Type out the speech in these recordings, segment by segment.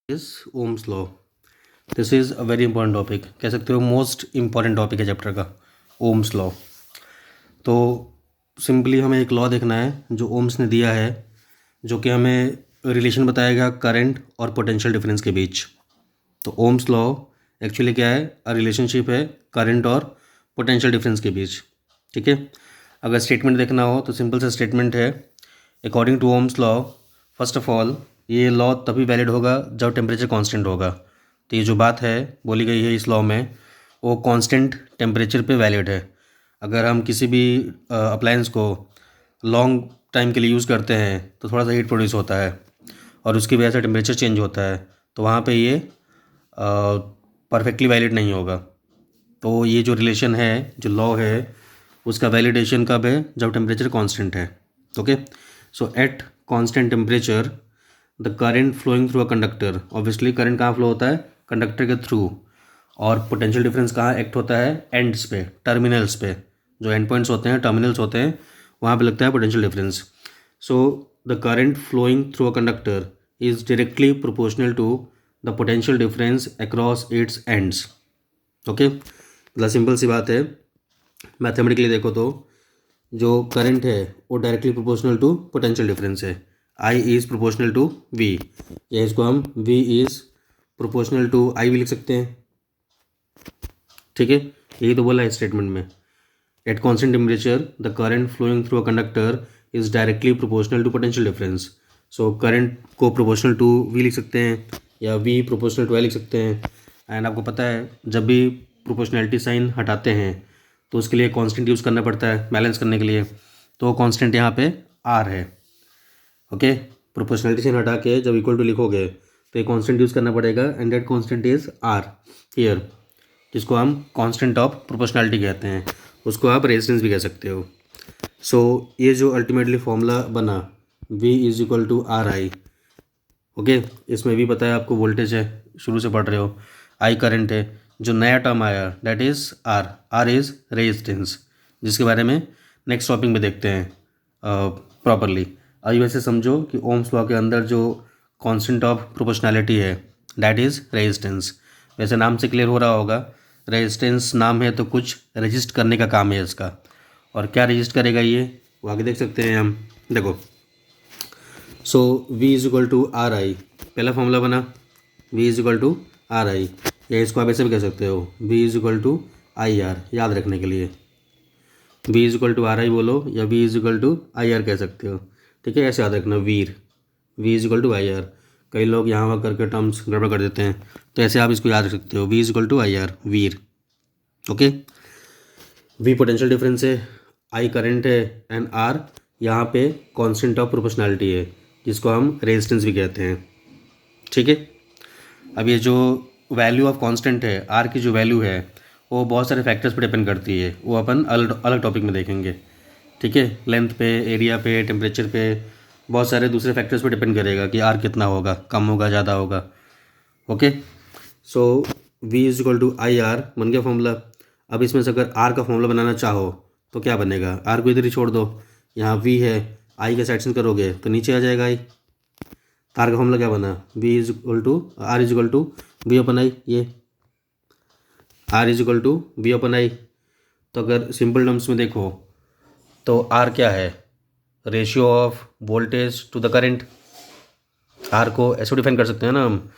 Is Ohm's law. This is a very important topic, कह सकते हो मोस्ट इंपॉर्टेंट टॉपिक है चैप्टर का, ओम्स लॉ। तो सिंपली हमें एक लॉ देखना है जो ओम्स ने दिया है, जो कि हमें रिलेशन बताएगा करंट और पोटेंशियल डिफरेंस के बीच। तो ओम्स लॉ एक्चुअली क्या है? अ रिलेशनशिप है करंट और पोटेंशियल डिफरेंस के बीच। ठीक है, अगर स्टेटमेंट देखना हो तो सिंपल सा स्टेटमेंट है, according to Ohm's law first of all ये लॉ तभी वैलिड होगा जब टेम्परेचर कांस्टेंट होगा। तो ये जो बात है बोली गई है इस लॉ में, वो कांस्टेंट टेम्परेचर पे वैलिड है। अगर हम किसी भी अप्लायंस को लॉन्ग टाइम के लिए यूज़ करते हैं तो थोड़ा सा हीट प्रोड्यूस होता है और उसकी वजह से टेम्परेचर चेंज होता है, तो वहाँ पे ये परफेक्टली वैलिड नहीं होगा। तो ये जो रिलेशन है, जो लॉ है, उसका वैलिडेशन कब है? जब टेम्परेचर कांस्टेंट है। Okay, so at constant temperature the current flowing through a conductor, obviously current कहाँ फ्लो होता है? कंडक्टर के थ्रू। और पोटेंशियल डिफरेंस कहाँ एक्ट होता है? एंड्स पे, टर्मिनल्स पे। जो एंड पॉइंट्स होते हैं, टर्मिनल्स होते हैं, वहाँ पे लगता है potential difference. So the current flowing through a conductor is directly proportional to the potential difference across its ends. Okay, मतलब सिंपल सी बात है, मैथमेटिकली देखो तो जो करंट है वो directly proportional to potential difference है। I is proportional to V, या इसको हम V is proportional to I भी लिख सकते हैं। ठीक है, यही तो बोला है स्टेटमेंट में, at constant temperature the current flowing through a conductor is directly proportional to potential difference. So current को प्रोपोर्शनल टू वी लिख सकते हैं या वी प्रोपोर्शनल टू आई लिख सकते हैं। एंड आपको पता है जब भी प्रोपोर्शनैलिटी साइन हटाते हैं तो उसके लिए कांस्टेंट यूज़ करना पड़ता है बैलेंस करने के लिए, तो कांस्टेंट यहाँ पे आर है। ओके, प्रोपोर्शनैलिटी साइन हटा के जब इक्वल टू लिखोगे तो ये कांस्टेंट यूज़ करना पड़ेगा, and that constant is R here, जिसको हम कांस्टेंट ऑफ प्रोपोर्शनैलिटी कहते हैं। उसको आप रेजिस्टेंस भी कह सकते हो। सो ये जो अल्टीमेटली फॉर्मूला बना V is equal to R I. Okay, इसमें भी पता है आपको वोल्टेज है, शुरू से पढ़ रहे हो। आई करंट है, जो नया टर्म आया that is R, R is resistance, जिसके बारे में नेक्स्ट टॉपिक में देखते हैं प्रॉपरली। अभी वैसे समझो कि ओम्स लॉ के अंदर जो कांस्टेंट ऑफ प्रोपोर्शनैलिटी है दैट इज़ रेजिस्टेंस। वैसे नाम से क्लियर हो रहा होगा, रेजिस्टेंस नाम है तो कुछ रजिस्ट करने का काम है इसका। और क्या रजिस्ट करेगा ये, वो आगे देख सकते हैं हम। देखो, so V is equal to R I, पहला फॉर्मूला बना V is equal to R I, या इसको आप ऐसे भी कह सकते हो V is equal to I R, याद रखने के लिए V is equal to R I बोलो या V is equal to I R कह सकते हो। ठीक है, ऐसे याद रखना, Veer V is equal to I R. कई लोग यहाँ वहाँ करके टर्म्स गड़बड़ कर देते हैं, तो ऐसे आप इसको याद रख सकते हो, V is equal to I R, Veer. Okay, V potential difference है, I करंट है, एंड R यहाँ पे कांस्टेंट ऑफ प्रोपोर्शनैलिटी है, जिसको हम रेजिस्टेंस भी कहते हैं। ठीक है, अब ये जो वैल्यू ऑफ कांस्टेंट है, R की जो वैल्यू है वो बहुत सारे फैक्टर्स पे डिपेंड करती है, वो अपन अलग अलग टॉपिक में देखेंगे। ठीक है, लेंथ पे, एरिया पे, टेम्परेचर पे, बहुत सारे दूसरे फैक्टर्स पे डिपेंड करेगा कि R कितना होगा, कम होगा, ज़्यादा होगा। Okay, so V is equal to I R बन गया फॉर्मूला। अब इसमें से अगर R का फॉर्मूला बनाना चाहो तो क्या बनेगा? R को इधर ही छोड़ दो, यहाँ V है, I के साइड से करोगे तो नीचे आ जाएगा I। तो R का फॉर्मूला क्या बना? V is equal to R is equal to V upon I, ये R is equal to V upon I. तो अगर सिंपल टर्म्स में देखो तो R क्या है? Ratio of voltage to the current. R को ऐसे डिफाइन कर सकते हैं ना हम,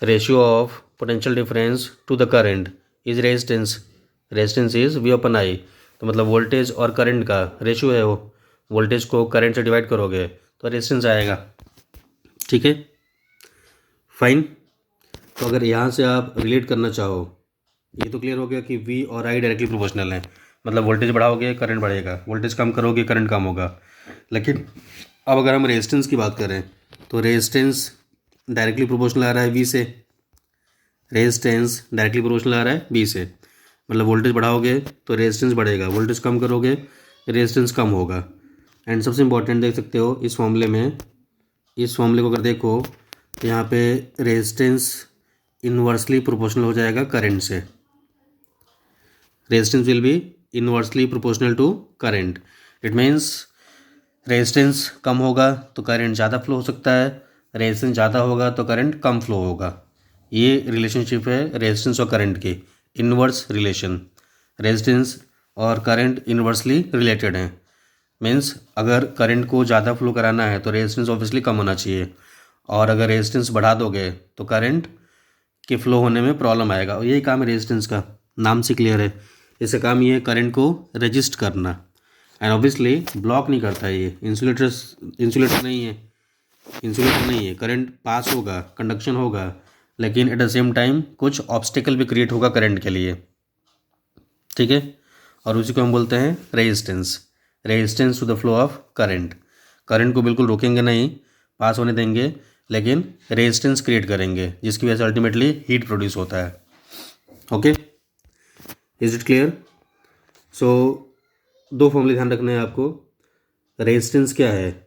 ratio of potential difference to the current is resistance, resistance is V upon I. तो मतलब वोल्टेज और करंट का रेशियो है वो, वोल्टेज को करंट से डिवाइड करोगे तो रेजिस्टेंस आएगा। ठीक है, फाइन। तो अगर यहाँ से आप रिलेट करना चाहो, ये तो क्लियर हो गया कि V और I डायरेक्टली प्रोपोर्शनल है, मतलब वोल्टेज बढ़ाओगे करंट बढ़ेगा, वोल्टेज कम करोगे करंट कम होगा। लेकिन अब अगर हम रेजिस्टेंस की बात करें तो रेजिस्टेंस डायरेक्टली प्रोपोर्शनल आ रहा है V से, रेजिस्टेंस डायरेक्टली प्रोपोर्शनल आ रहा है V से, मतलब वोल्टेज बढ़ाओगे तो रेजिस्टेंस बढ़ेगा, वोल्टेज कम करोगे रेजिस्टेंस कम होगा। एंड सबसे इंपॉर्टेंट देख सकते हो इस फॉर्मूले में, इस फॉर्मूले को अगर देखो तो यहाँ पे रेजिस्टेंस इनवर्सली प्रोपोर्शनल हो जाएगा करंट से, resistance will be inversely proportional to current. It means resistance कम होगा तो करंट ज़्यादा फ्लो हो सकता है, रेजिस्टेंस ज़्यादा होगा तो करंट कम फ्लो होगा। ये रिलेशनशिप है रेजिस्टेंस और करंट की, इन्वर्स रिलेशन। रेजिस्टेंस और करंट इन्वर्सली रिलेटेड हैं। मीन्स अगर करंट को ज़्यादा फ्लो कराना है तो रेजिस्टेंस ऑब्वियसली कम होना चाहिए, और अगर रेजिस्टेंस बढ़ा दोगे तो करंट के फ्लो होने में प्रॉब्लम आएगा। और यही काम है रेजिस्टेंस का, नाम से क्लियर है। इसका काम ये है करंट को रजिस्ट करना, एंड ऑब्वियसली ब्लॉक नहीं करता है। ये इंसुलेटर नहीं है, करंट पास होगा, कंडक्शन होगा, लेकिन एट द सेम टाइम कुछ ऑब्स्टिकल भी क्रिएट होगा करंट के लिए, ठीक है। और उसी को हम बोलते हैं resistance to the flow of current. Current को बिल्कुल रोकेंगे नहीं, पास होने देंगे, लेकिन रेजिस्टेंस क्रिएट करेंगे, जिसकी वजह से अल्टीमेटली हीट प्रोड्यूस होता है। Okay, is it clear? So दो फॉर्मूले ध्यान रखने हैं आपको। रेजिस्टेंस क्या है?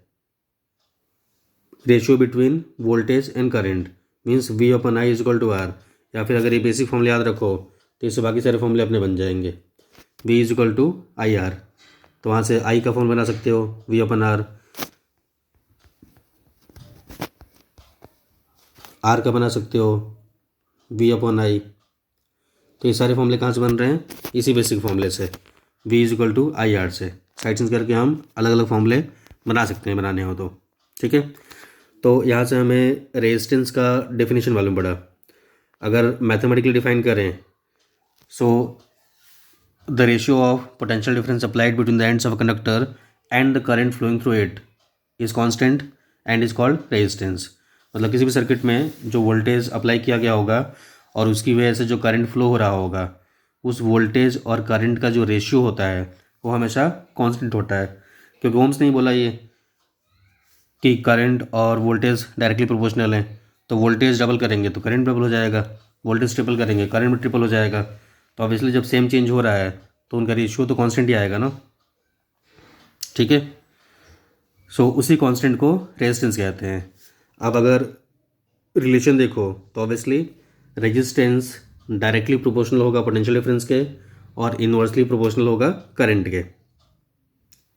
Ratio between voltage and current, means V upon I is equal to R। या फिर अगर ये बेसिक फॉर्मूले याद रखो तो इससे बाकी सारे फॉर्मूले अपने बन जाएंगे। V is equal to IR, तो वहाँ से I का फॉर्मूला बना सकते हो V अपन R, R का बना सकते हो V अपन I। तो ये सारे फॉर्मूले कहाँ से बन रहे हैं? इसी बेसिक फॉर्मूले से, V is equal to IR से। साइड चेंज करके हम अलग अलग फॉर्मूले बना सकते हैं, बनाने हो तो, ठीक है। तो यहाँ से हमें रेजिस्टेंस का डेफिनेशन मालूम पड़ा। अगर मैथमेटिकली डिफाइन करें, so the ratio of potential difference applied between the ends of a conductor and the current flowing through it is constant and is called resistance. मतलब किसी भी सर्किट में जो वोल्टेज अप्लाई किया गया होगा और उसकी वजह से जो करंट फ्लो हो रहा होगा, उस वोल्टेज और करंट का जो रेशियो होता है वो हमेशा कांस्टेंट होता है। क्योंकि ओम्स नहीं बोला ये कि करंट और वोल्टेज डायरेक्टली प्रोपोर्शनल है, तो वोल्टेज डबल करेंगे तो करंट डबल हो जाएगा, वोल्टेज ट्रिपल करेंगे करंट भी ट्रिपल हो जाएगा। तो ऑब्वियसली जब सेम चेंज हो रहा है तो उनका रेशियो तो कांस्टेंट ही आएगा ना, ठीक है। सो उसी कांस्टेंट को रेजिस्टेंस कहते हैं। अब अगर रिलेशन देखो तो ऑब्वियसली रेजिस्टेंस डायरेक्टली प्रोपोर्शनल होगा पोटेंशियल डिफरेंस के, और इनवर्सली प्रोपोर्शनल होगा करंट के,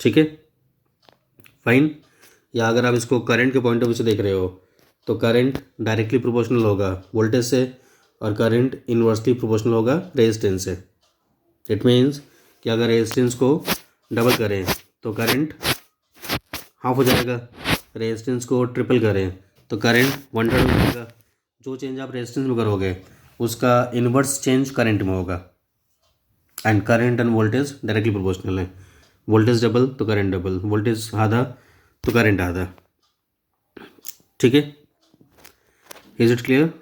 ठीक है, फाइन। या अगर आप इसको करंट के पॉइंट ऑफ व्यू से देख रहे हो तो करंट डायरेक्टली प्रोपोर्शनल होगा वोल्टेज से, और करंट इनवर्सली प्रोपोर्शनल होगा रेजिस्टेंस से। इट मीन्स कि अगर रेजिस्टेंस को डबल करें तो करंट हाफ हो जाएगा, रेजिस्टेंस को ट्रिपल करें तो करंट 1/3 हो जाएगा। जो चेंज आप रेजिस्टेंस में करोगे उसका इन्वर्स चेंज करंट में होगा। And current end voltage directly proportional है, वोल्टेज डबल तो करंट डबल, वोल्टेज आधा तो करंट आधा, ठीक है। Is it clear?